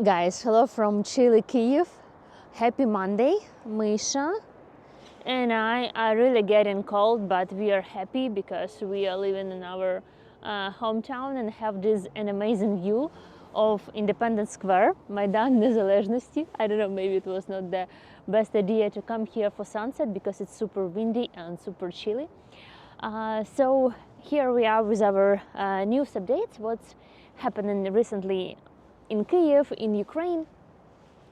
Guys, hello from chilly Kyiv. Happy Monday. Misha and I are really getting cold, but we are happy because we are living in our hometown and have an amazing view of Independence Square, Майдан Незалежності. I don't know, maybe it was not the best idea to come here for sunset because it's super windy and super chilly. So here we are with our news updates. What's happening recently in Kyiv, in Ukraine.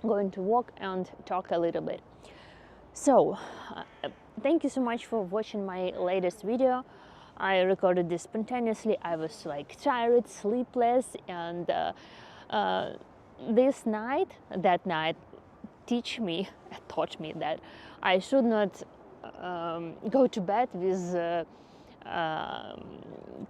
Going to walk and talk a little bit. So, thank you so much for watching my latest video. I recorded this spontaneously. I was like tired, sleepless, and that night, taught me that I should not go to bed with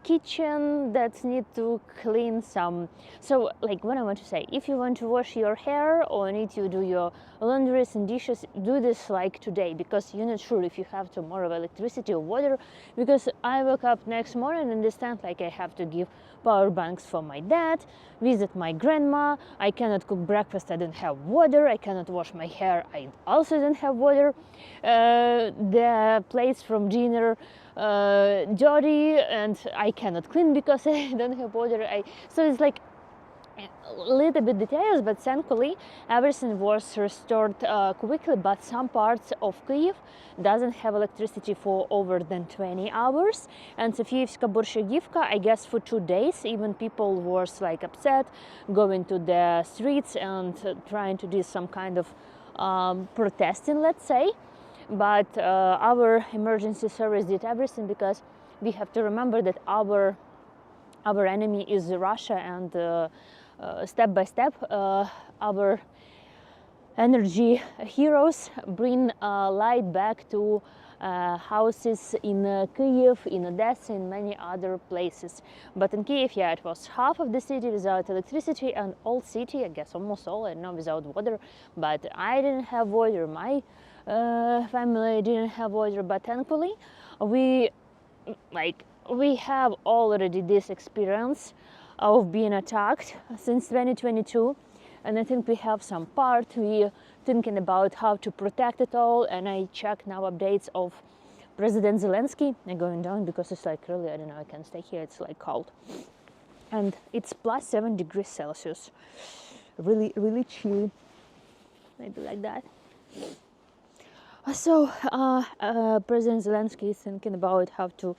kitchen that need to clean some. So like what I want to say, if you want to wash your hair or need to do your laundries and dishes, do this like today, because you're not sure if you have tomorrow electricity or water. Because I woke up next morning and understand like I have to give power banks for my dad, visit my grandma, I cannot cook breakfast, I don't have water, I cannot wash my hair, I also don't have water, the plates from dinner dirty and I cannot clean because I don't have water. So it's like a little bit details, but thankfully everything was restored quickly. But some parts of Kyiv doesn't have electricity for over than 20 hours, and Sofievska Borshagivka, I guess for 2 days, even people was like upset, going to the streets and trying to do some kind of protesting, let's say. But our emergency service did everything, because we have to remember that our enemy is Russia, and step by step our energy heroes bring light back to houses in Kyiv, in Odessa, in many other places. But in Kyiv, yeah, it was half of the city without electricity, and all city, I guess almost all, I don't know, without water. But I didn't have water, my family didn't have water, but thankfully we have already this experience of being attacked since 2022, and I think we have some part. We thinking about how to protect it all, and I check now updates of President Zelensky. I'm going down because it's like really, I don't know, I can stay here, it's like cold, and it's plus 7 degrees Celsius, really chilly, maybe like that. So President Zelensky is thinking about how to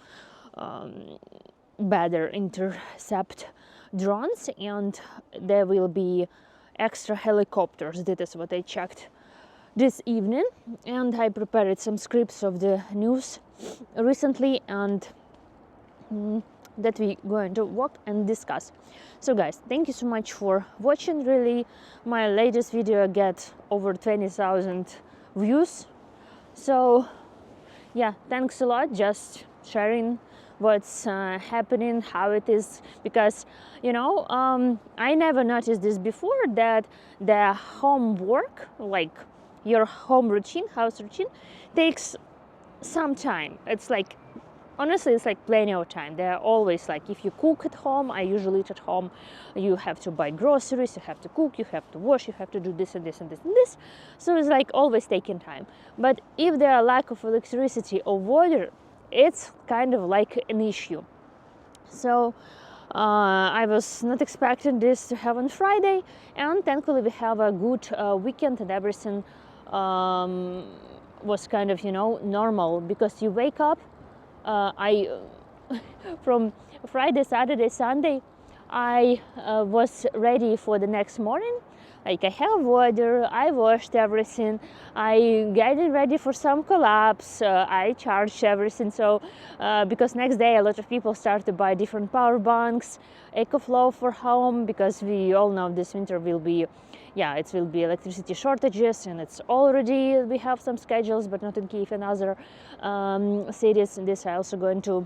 better intercept drones, and there will be extra helicopters. That is what I checked this evening, and I prepared some scripts of the news recently, and that we're going to walk and discuss. So guys, thank you so much for watching. Really, my latest video get over 20,000 views. So yeah, thanks a lot. Just sharing what's happening, how it is, because you know, I never noticed this before, that the homework, like your home routine, house routine, takes some time. It's like, honestly, it's like plenty of time. They're always like, if you cook at home, I usually eat at home, you have to buy groceries, you have to cook, you have to wash, you have to do this and this and this and this. So it's like always taking time. But if there are lack of electricity or water, it's kind of like an issue. So I was not expecting this to have on Friday, and thankfully we have a good weekend, and everything was kind of, you know, normal, because you wake up. From Friday, Saturday, Sunday, I was ready for the next morning. Like, I have water, I washed everything, I getting ready for some collapse, I charged everything. So because next day a lot of people start to buy different power banks, EcoFlow for home, because we all know this winter will be, it will be electricity shortages, and it's already, we have some schedules, but not in Kyiv and other cities. And this I also going to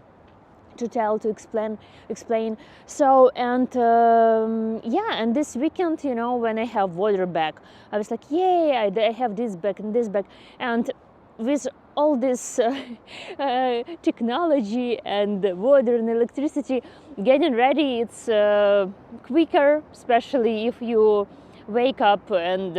explain. So, and and this weekend, you know, when I have water back, I was like, yay, I have this back and this back. And with all this technology and water and electricity, getting ready, it's quicker, especially if you wake up and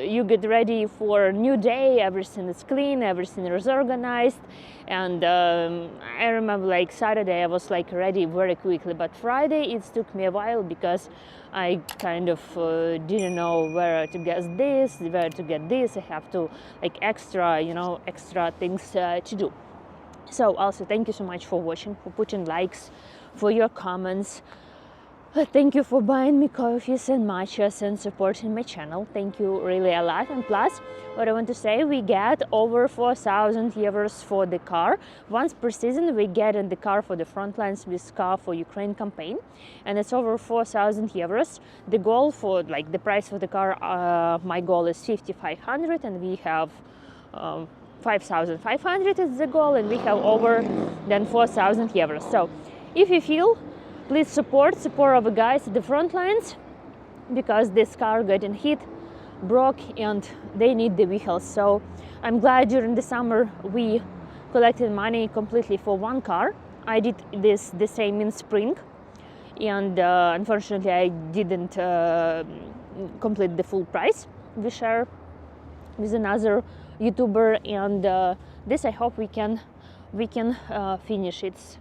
you get ready for a new day. Everything is clean, everything is organized. And I remember like Saturday I was like ready very quickly, but Friday it took me a while because I kind of didn't know where to get this, where to get this. I have to like extra things to do. So also thank you so much for watching, for putting likes, for your comments. Thank you for buying me coffees and matchas and supporting my channel. Thank you really a lot. And plus, what I want to say, we get over 4,000 euros for the car. Once per season, we get in the car for the Frontlines with Car for Ukraine campaign. And it's over 4,000 euros. The goal for, like, the price for the car, my goal is 5,500, and we have 5,500 is the goal, and we have over than 4,000 euros. So if you feel, please support our guys at the front lines, because this car getting hit, broke, and they need the vehicles. So I'm glad during the summer we collected money completely for one car. I did the same in spring, and unfortunately I didn't complete the full price. We share with another YouTuber, and this I hope we can finish it,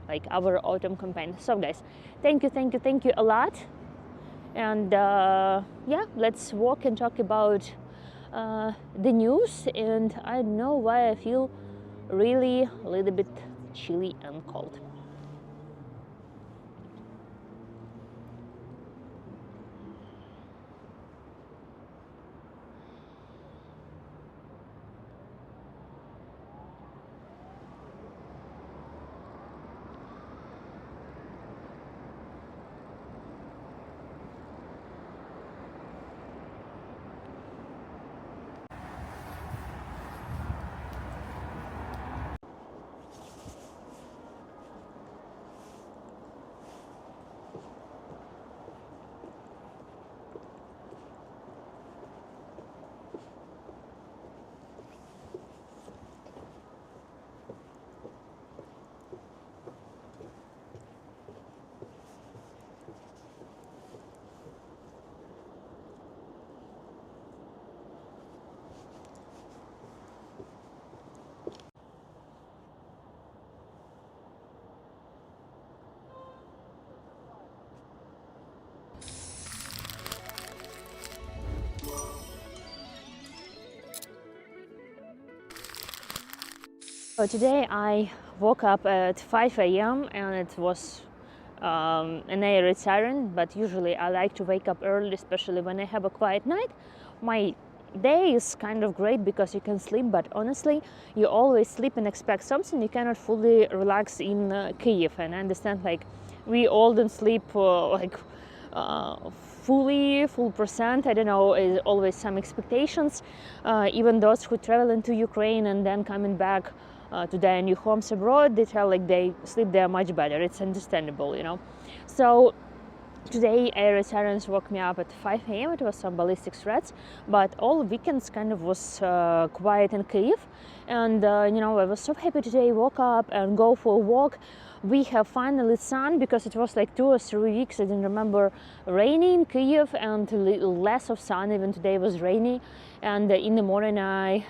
like our autumn campaign. So guys, thank you a lot. And yeah, let's walk and talk about the news. And I don't know why I feel really a little bit chilly and cold. So today I woke up at 5 a.m. and it was an air siren, but usually I like to wake up early, especially when I have a quiet night. My day is kind of great because you can sleep, but honestly, you always sleep and expect something. You cannot fully relax in Kyiv, and I understand, like, we all don't sleep full percent. I don't know, is always some expectations. Even those who travel into Ukraine and then coming back to their new homes abroad, they tell like they sleep there much better. It's understandable, you know. So today air sirens woke me up at 5 a.m. It was some ballistic threats, but all weekends kind of was quiet in Kyiv. And you know, I was so happy today, woke up and go for a walk. We have finally sun, because it was like 2 or 3 weeks I didn't remember rainy in Kyiv, and a little less of sun. Even today was rainy, and in the morning I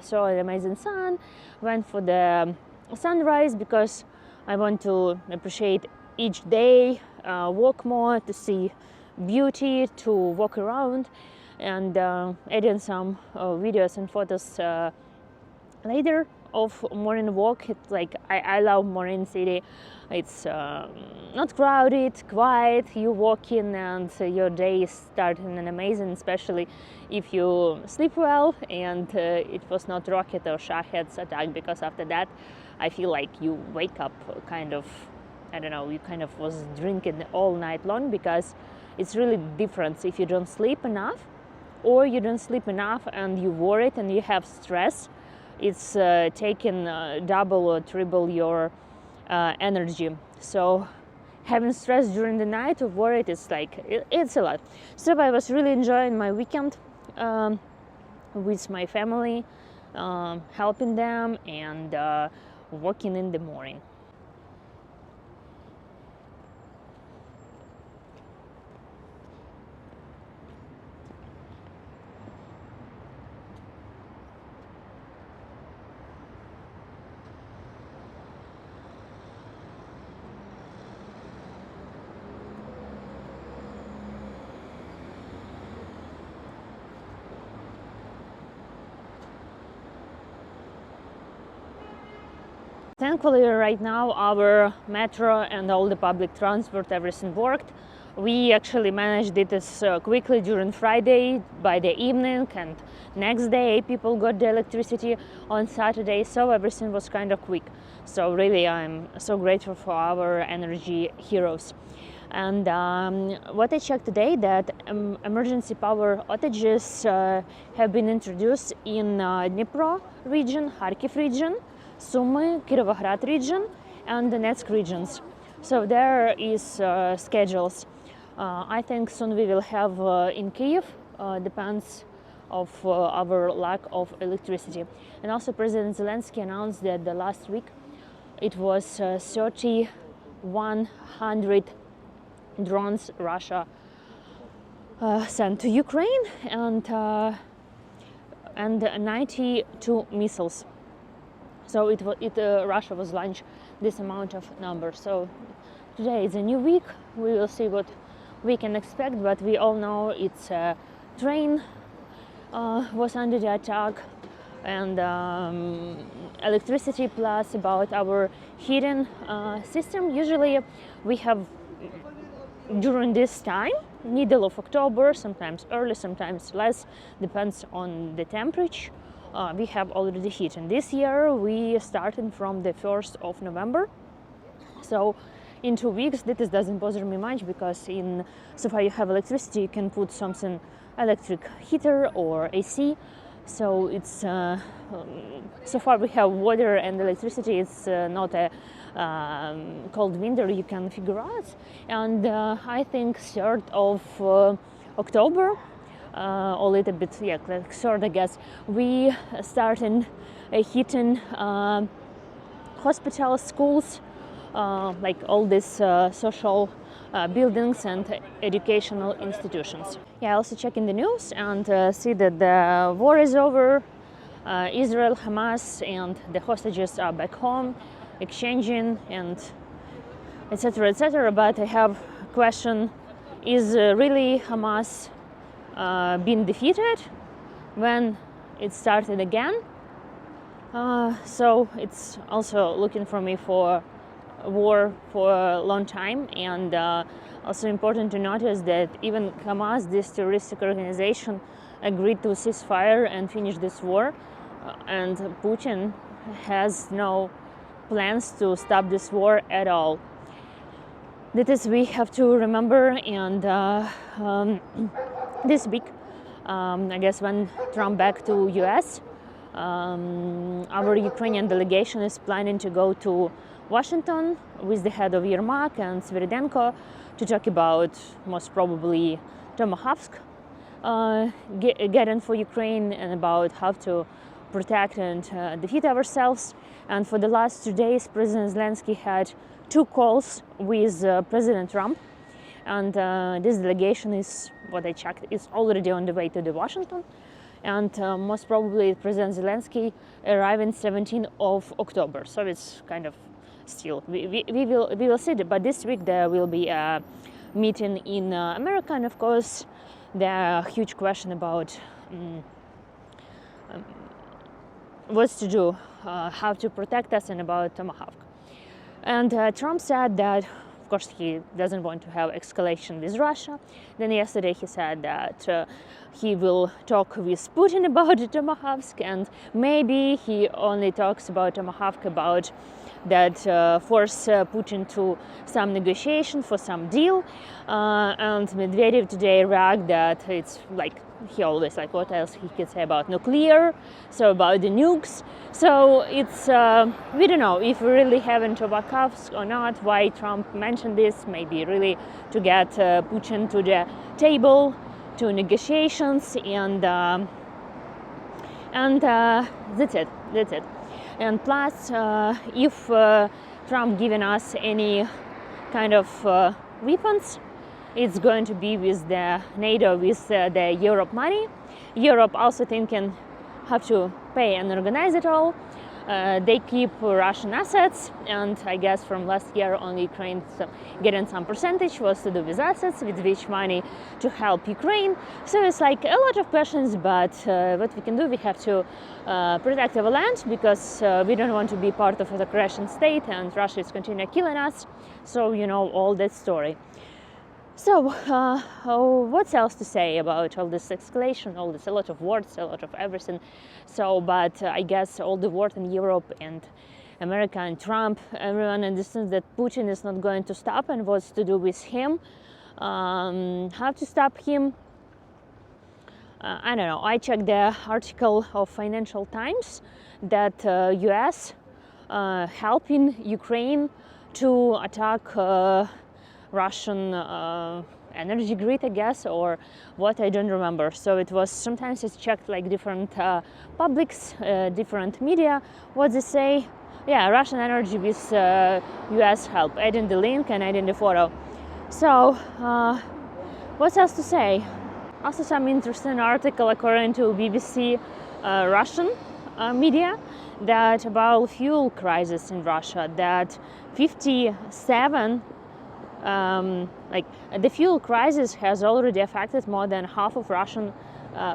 saw an amazing sun, went for the sunrise because I want to appreciate each day, walk more to see beauty, to walk around, and adding some videos and photos later of morning walk. It's like I love morning city. It's not crowded, quiet, you walk in and your day is starting and amazing, especially if you sleep well and it was not rocket or shaheds attack, because after that I feel like you wake up kind of, I don't know, you kind of was drinking all night long, because it's really different if you don't sleep enough, or you don't sleep enough and you worried and you have stress. It's taking double or triple your energy. So having stress during the night or worried is like, it's a lot. So I was really enjoying my weekend with my family, helping them and walking in the morning. Thankfully, right now our metro and all the public transport, everything worked. We actually managed it as quickly during Friday by the evening, and next day people got the electricity on Saturday, so everything was kind of quick. So really, I'm so grateful for our energy heroes. And what I checked today, that emergency power outages have been introduced in Dnipro region, Kharkiv region, Sumy, Kirovohrad region, and the Donetsk regions. So there is schedules. I think soon we will have in Kyiv, depends of our lack of electricity. And also President Zelensky announced that the last week it was 3,100 drones Russia sent to Ukraine, and 92 missiles. So Russia was launched this amount of numbers. So today is a new week. We will see what we can expect, but we all know it's a train was under the attack, and electricity, plus about our heating system. Usually we have during this time, middle of October, sometimes early, sometimes less, depends on the temperature. We have already heat, and this year we started from the 1st of November. So in 2 weeks, this doesn't bother me much, because so far you have electricity, you can put something electric heater or AC. So it's so far we have water and electricity. It's not a cold winter, you can figure out. And I think 3rd of October, a little bit, yeah, like 3rd, I guess, we started heating hospitals, schools, like all these social buildings and educational institutions. Yeah, I also check in the news and see that the war is over. Israel, Hamas, and the hostages are back home, exchanging, and etc., etc. But I have a question: is really Hamas been defeated when it started again? So it's also looking for me for war for a long time, and also important to notice that even Hamas, this terroristic organization, agreed to ceasefire and finish this war, and Putin has no plans to stop this war at all. That is, we have to remember. And this week, I guess when Trump back to US, our Ukrainian delegation is planning to go to Washington with the head of Yermak and Sviridenko to talk about most probably Tomahawk getting for Ukraine, and about how to protect and defeat ourselves. And for the last 2 days, President Zelensky had 2 calls with President Trump, and this delegation is, what I checked, is already on the way to the Washington, and most probably President Zelensky arriving 17th of October. So it's kind of still, we will see it. But this week there will be a meeting in America, and of course there are huge question about what to do, how to protect us, and about Tomahawk. And Trump said that, of course, he doesn't want to have escalation with Russia. Then yesterday he said that he will talk with Putin about the Tomahawk, and maybe he only talks about Tomahawk about that force Putin to some negotiation for some deal. And Medvedev today reacted that it's like, he always, like, what else he can say about nuclear, so about the nukes. So it's, we don't know if we really having Tomahawk or not, why Trump mentioned this, maybe really to get Putin to the table, to negotiations, and that's it. And plus, if Trump giving us any kind of weapons, it's going to be with the NATO, with the Europe money. Europe also thinking how to pay and organize it all. they keep Russian assets, and I guess from last year only Ukraine getting some percentage was to do with assets, with which money to help Ukraine. So it's like a lot of questions, but what we can do, we have to protect our land, because we don't want to be part of an aggression state, and Russia is continuing killing us. So you know all that story. So what else to say about all this escalation, all this, a lot of words, a lot of everything. So, but I guess all the word in Europe and America and Trump, everyone understands that Putin is not going to stop, and what's to do with him, how to stop him. I don't know. I checked the article of Financial Times that US helping Ukraine to attack Russian energy grid, I guess, or what, I don't remember. So it was, sometimes it's checked like different publics, different media, what they say. Yeah, Russian energy with US help, adding the link and adding the photo. So what else to say? Also some interesting article according to BBC Russian media, that about fuel crisis in Russia, that 57 like the fuel crisis has already affected more than half of Russian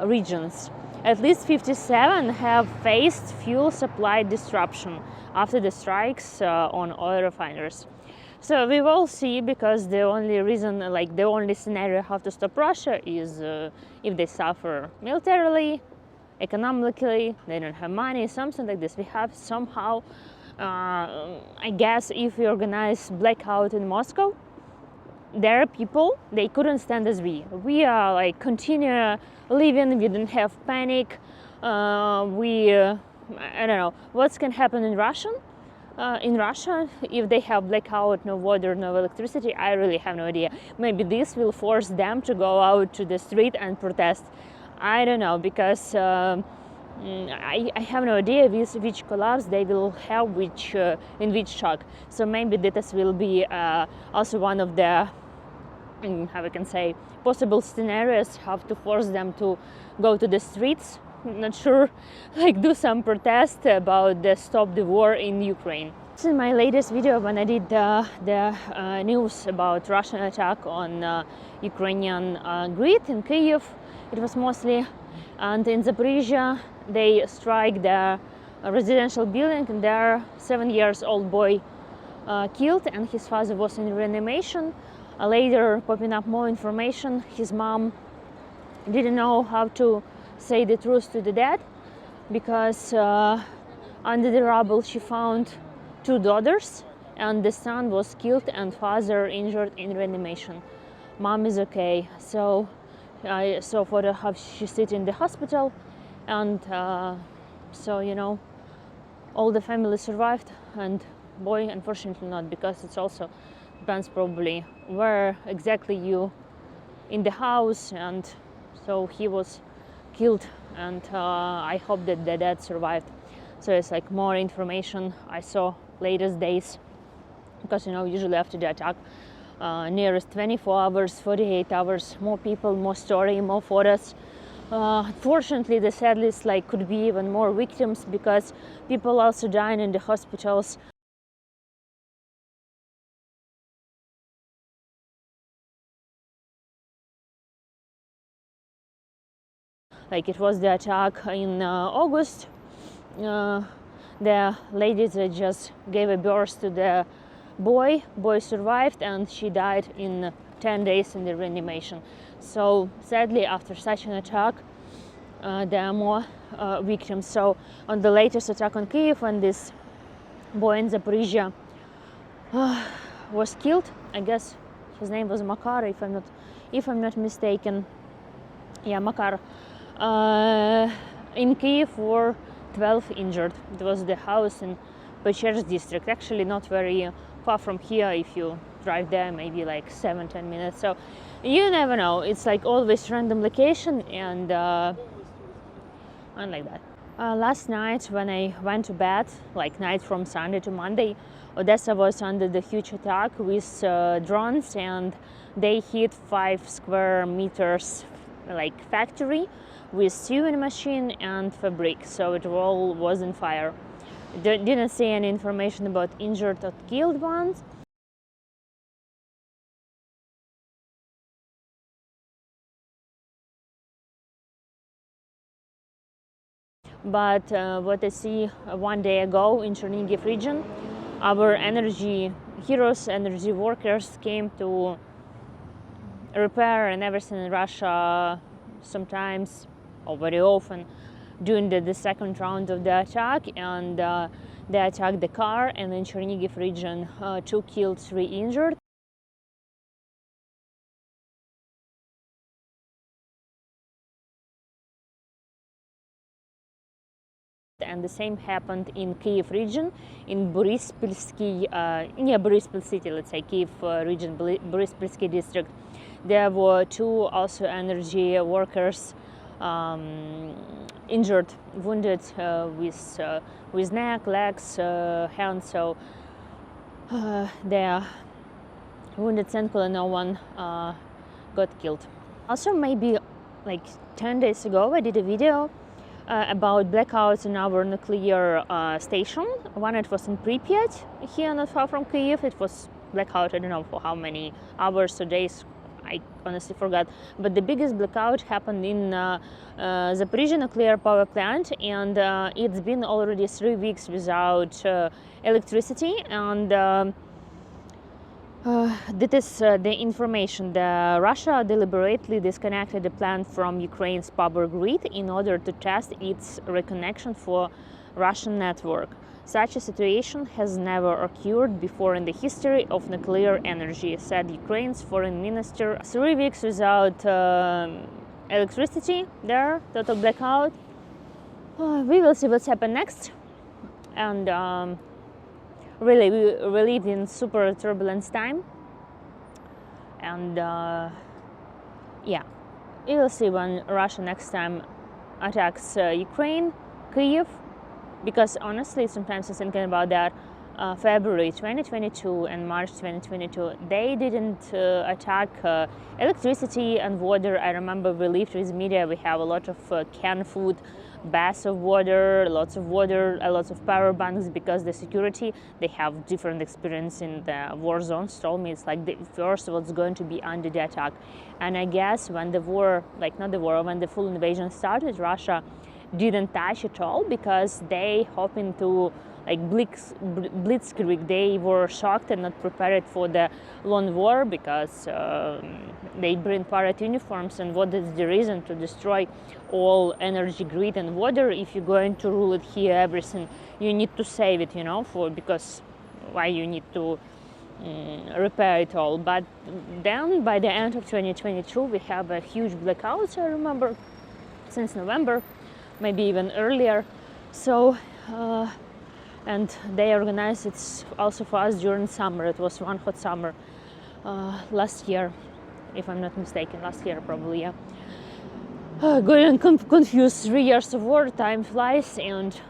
regions. At least 57 have faced fuel supply disruption after the strikes on oil refiners. So we will see, because the only reason, like the only scenario how to stop Russia is if they suffer militarily, economically, they don't have money, something like this. We have somehow, I guess, if we organize blackout in Moscow, there are people, they couldn't stand as we are like continue living, we don't have panic, I don't know what can happen in Russia if they have blackout, no water, no electricity. I really have no idea. Maybe this will force them to go out to the street and protest. I don't know, because I have no idea which collapse they will have, in which shock. So maybe this will be also one of the, how I can say, possible scenarios, how to force them to go to the streets. Not sure, like do some protest about the stop the war in Ukraine. In my latest video, when I did the news about Russian attack on Ukrainian grid in Kyiv, it was mostly, and in Zaporizhia they strike the residential building, and their 7-year-old boy killed, and his father was in reanimation. Later popping up more information, his mom didn't know how to say the truth to the dad, because under the rubble she found 2 daughters, and the son was killed and father injured in reanimation. Mom is okay. So I saw photo how she sit in the hospital, and so you know, all the family survived, and boy unfortunately not, because it's also depends probably where exactly you in the house, and so he was killed, and I hope that the dad survived. So it's like more information I saw latest days, because you know, usually after the attack, nearest 24 hours, 48 hours, more people, more story, more photos. Unfortunately, the sad list like could be even more victims, because people also dying in the hospitals. Like it was the attack in August. The lady that just gave a birth to the boy survived, and she died in 10 days in the reanimation. So sadly, after such an attack, there are more victims. So on the latest attack on Kyiv, when this boy in Zaporizhia was killed, I guess his name was Makar, if I'm not mistaken. Yeah, Makar. In Kyiv were 12 injured. It was the house in Pechers district, actually not very far from here. If you drive there, maybe like 7-10 minutes. So you never know, it's like always random location, and like that. Last night when I went to bed, like night from Sunday to Monday, Odessa was under the huge attack with drones, and they hit 5 square meters like factory with sewing machine and fabric, so it all was in fire. Didn't see any information about injured or killed ones. But what I see one day ago in Chernihiv region, our energy heroes, energy workers came to repair and everything in Russia sometimes or very often during the second round of the attack, and they attacked the car, and in Chernihiv region 2 killed, 3 injured. And the same happened in Kyiv region, in Borispilsky, near Borispil city, let's say Kyiv region, Borispilsky district. There were 2 also energy workers injured, wounded with neck, legs, hands. So they are wounded. Thankfully, no one got killed. Also, maybe like 10 days ago, I did a video about blackouts in our nuclear station. One, it was in Pripyat, here not far from Kyiv. It was blackout, I don't know for how many hours or days, I honestly forgot. But the biggest blackout happened in Zaporizhia nuclear power plant, and it's been already 3 weeks without electricity. And that is the information. Russia deliberately disconnected the plant from Ukraine's power grid in order to test its reconnection for Russian network. Such a situation has never occurred before in the history of nuclear energy, said Ukraine's foreign minister. 3 weeks without electricity there, total blackout. We will see what's happened next. And really, we lived in super turbulent time, and yeah, we will see when Russia next time attacks Ukraine, Kyiv, because honestly, sometimes I'm thinking about that. February 2022 and March 2022, they didn't attack electricity and water. I remember we lived with media, we have a lot of canned food, baths of water, lots of power banks, because the security, they have different experience in the war zones, told me it's like the first what's going to be under the attack. And I guess when the war, like not the war, when the full invasion started, Russia didn't touch at all, because they hoping to like blitzkrieg. They were shocked and not prepared for the long war, because they bring pirate uniforms, and what is the reason to destroy all energy grid and water? If you're going to rule it here, everything, you need to save it, because why you need to repair it all. But then by the end of 2022 we have a huge blackout, I remember, since November, maybe even earlier. So and they organized it also for us during summer. It was one hot summer last year, if I'm not mistaken, last year probably, yeah. Going confused, 3 years of war, time flies, and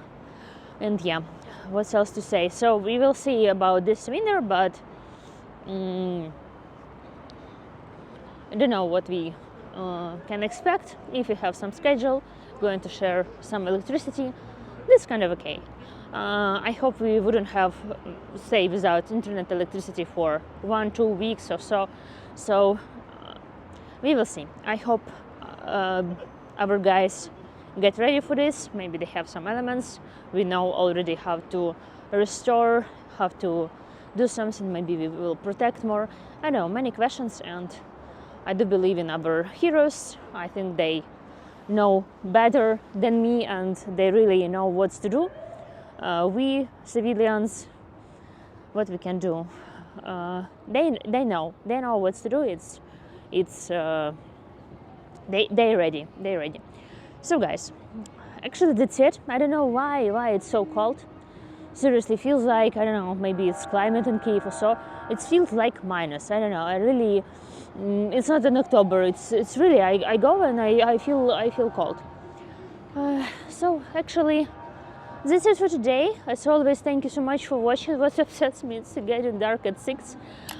yeah, what else to say? So we will see about this winter, but I don't know what we can expect. If you have some schedule, going to share some electricity, this kind of okay. I hope we wouldn't have stay without internet, electricity for 1-2 weeks or so. So we will see. I hope our guys get ready for this. Maybe they have some elements. We know already how to restore, how to do something. Maybe we will protect more. I know, many questions, and I do believe in our heroes. I think they know better than me, and they really know what to do. We civilians, what we can do, they know what to do. They're ready. So guys, actually that's it. I don't know why it's so cold. Seriously, feels like, I don't know, maybe it's climate in Kyiv or so. It feels like minus. I don't know. I really, it's not in October. It's really, I go and I feel cold. So actually, this is for today. As always, thank you so much for watching. What upsets me, it's getting dark at 6.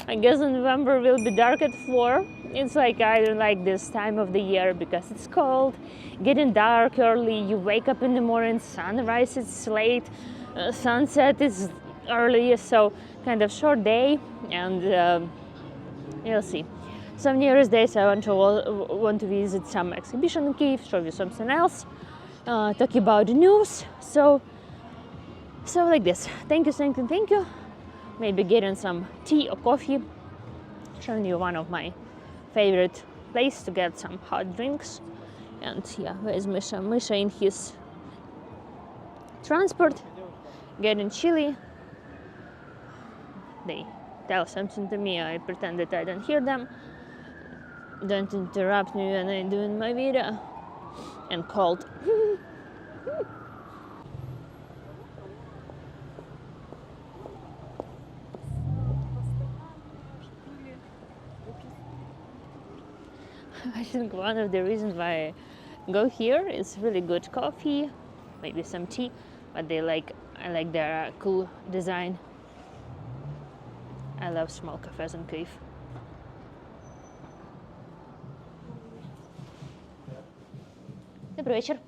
I guess in November will be dark at 4. It's like, I don't like this time of the year because it's cold, getting dark early. You wake up in the morning, sunrise is late. sunset is early, so kind of short day, and you'll see. Some nearest days I want to visit some exhibition in Kyiv, show you something else, talk about the news. So like this. Thank you. Maybe getting some tea or coffee. Showing you one of my favorite place to get some hot drinks. And yeah, where's Misha? Misha in his transport, getting chilly. They tell something to me, I pretend that I don't hear them. Don't interrupt me when I'm doing my video. And cold. I think one of the reasons why I go here is really good coffee, maybe some tea, but I like their cool design. I love small cafes in Kyiv. Добрый вечер.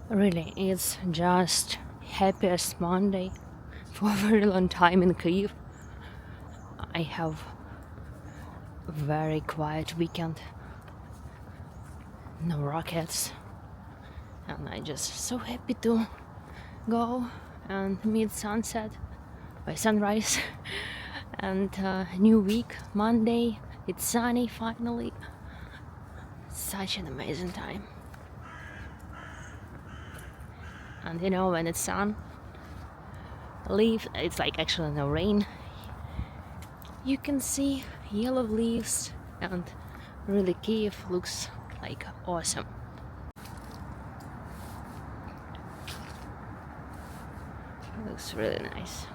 Really, it's just happiest Monday for a very long time in Kyiv. I have a very quiet weekend, no rockets, and I'm just so happy to go and meet sunset by sunrise. And new week, Monday, it's sunny finally. Such an amazing time. And you know, when it's sun, leaves, it's like actually no rain, you can see yellow leaves, and really Kyiv looks like awesome. It looks really nice.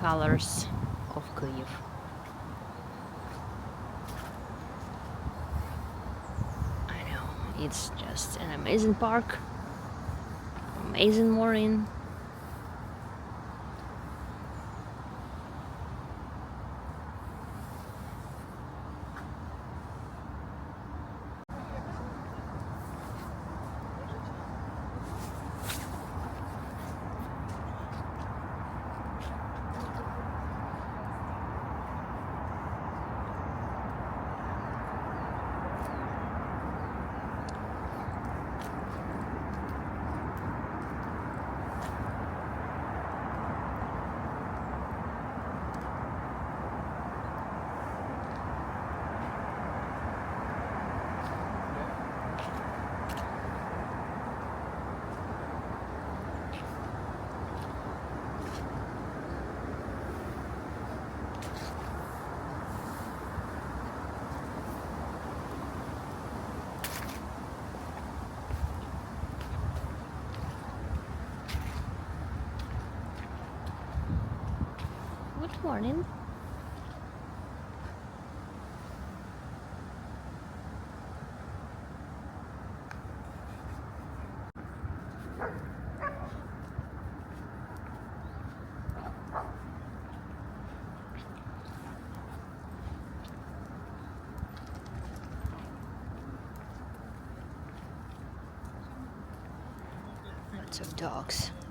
Colors of Kyiv. I know, it's just an amazing park, amazing morning. Good morning. lots of dogs.